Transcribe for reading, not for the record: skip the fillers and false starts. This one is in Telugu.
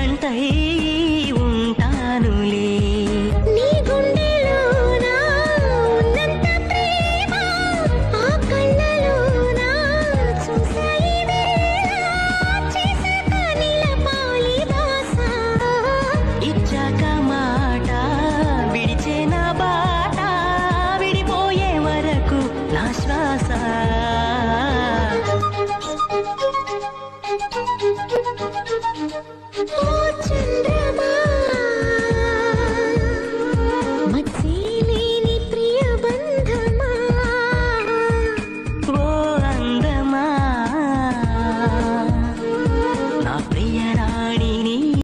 జంటై ఉంటానులే. నీ గుండెలోన ఉన్నంత ప్రేమ ఆ కళ్ళలోన చూసాయి వేళ చేసాక నిలపాలి బాస. ఇచ్చాక మాట విడిచే నా బాట విడిపోయే వరకు నా శ్వాస. ఓ చంద్ర